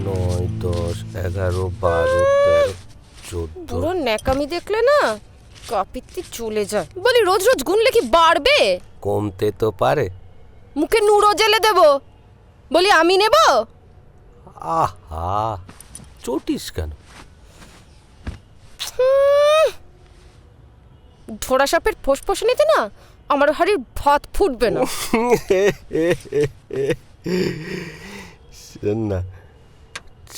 9, 10, 11, 12, 13, 14। পুরো ন্যাকামি দেখলে না কাপিত্তি চলে যায়। বলি রোজ রোজ গুনলে কি বাড়বে? কমতে তো পারে। মুখে নুরো জেলে দেব। বলি আমি নেব? আহা, চটিস কেন? ধোড়া সাপের ফোসফোসনিতে না আমার হাড়ির ভাত ফুটবে না। শোন না,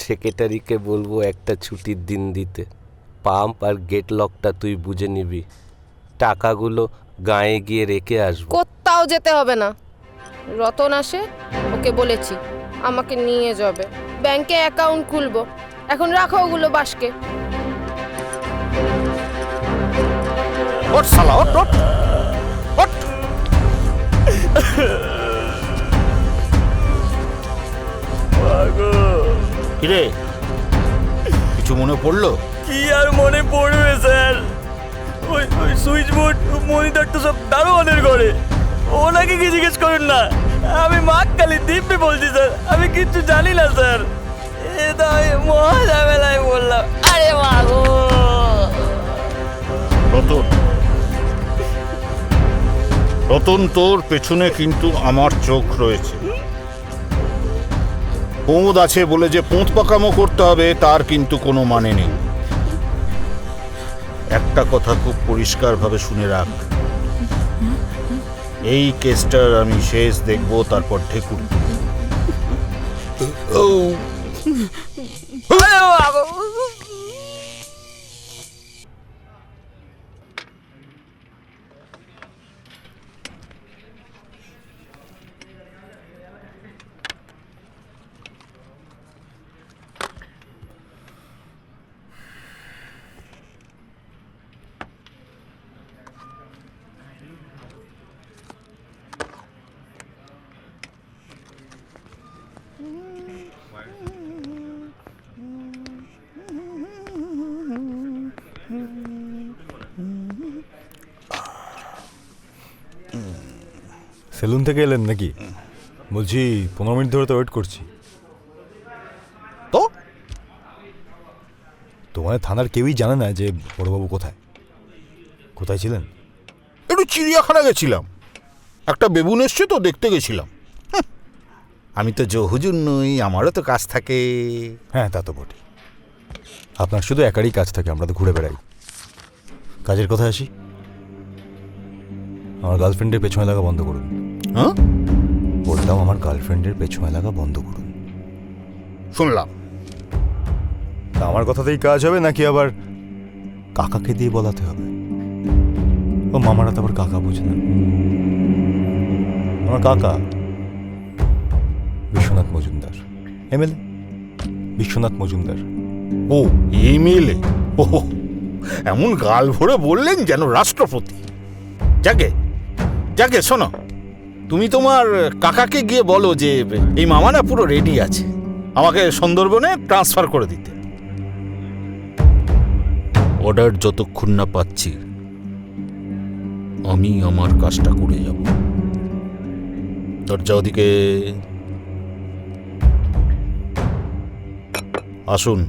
সেক্রেটারিকে বলবো একটা ছুটির দিন দিতে। পাম্প আর গেট লকটা তুই বুঝে নিবি, টাকাগুলো গাঁয়ে গিয়ে রেখে আসবো। কোথাও যেতে হবে না। রতন আসে, ওকে বলেছি আমাকে নিয়ে যাবে, ব্যাংকে অ্যাকাউন্ট খুলবো। এখন রাখো ওগুলো বাসকে। ওঠ শালা, ওঠ ওঠ ওঠ। কিরে, কিছু মনে পড়লো? কি আর মনে পড়বে স্যার, ওই সুইচ বোর্ড মনিটর তো সব দারোয়ানের ঘরে। ওনাকে কি জিজ্ঞেস করুন না, আমি মাকালি দিব্যি বলছি স্যার, আমি কিচ্ছু জানি না স্যার। এটা আমি মহা ঝামেলায় বললাম। আরে মাগো রতন, রতন, তোর পেছনে কিন্তু আমার চোখ রয়েছে। পোঁদ আছে বলে যে পোঁত পাকামো করতে হবে তার কিন্তু কোনো মানে নেই। একটা কথা খুব পরিষ্কারভাবে শুনে রাখ, এই কেসটার আমি শেষ দেখব, তারপর ঠেকুর। আরে মাগো। সেলুন থেকে এলেন নাকি? বলছি 15 মিনিট ধরে তো ওয়েট করছি। তো তোমার থানার কেউই জানে না যে বড়বাবু কোথায় কোথায় ছিলেন। একটু চিড়িয়াখানা গেছিলাম, একটা বেবুন এসছে তো দেখতে গেছিলাম। আমি তো জহুজুর নই, আমারও তো কাজ থাকে। হ্যাঁ, তা তো বটে। আপনার শুধু একারই কাজ থাকে, আমরা তো ঘুরে বেড়াই। কাজের কথায় আসি, আমার গার্লফ্রেন্ডের পেছনে লাগা বন্ধ করুন। হ্যাঁ, বললাম আমার গার্লফ্রেন্ডের পেছনে লাগা বন্ধ করুন। শুনলাম। তা আমার কথাতেই কাজ হবে নাকি আবার কাকাকে দিয়ে বলাতে হবে? ও মামারা তো আবার কাকা বোঝে না। আমার কাকা বিশ্বনাথ মজুমদার, এমএলএ বিশ্বনাথ মজুমদার। ও এমএলএ? ও, এমন গাল ভরে বললেন যেন রাষ্ট্রপতি। যাকে যাকে শোনো, তুমি তোমার কাকাকে গিয়ে বলো যে এই মামানা পুরো রেডি আছে আমাকে সুন্দরবনে ট্রান্সফার করে দিতে। অর্ডার যতক্ষণ না পাচ্ছি আমি আমার কাজটা করে যাব। দরজা ওদিকে। আসুন।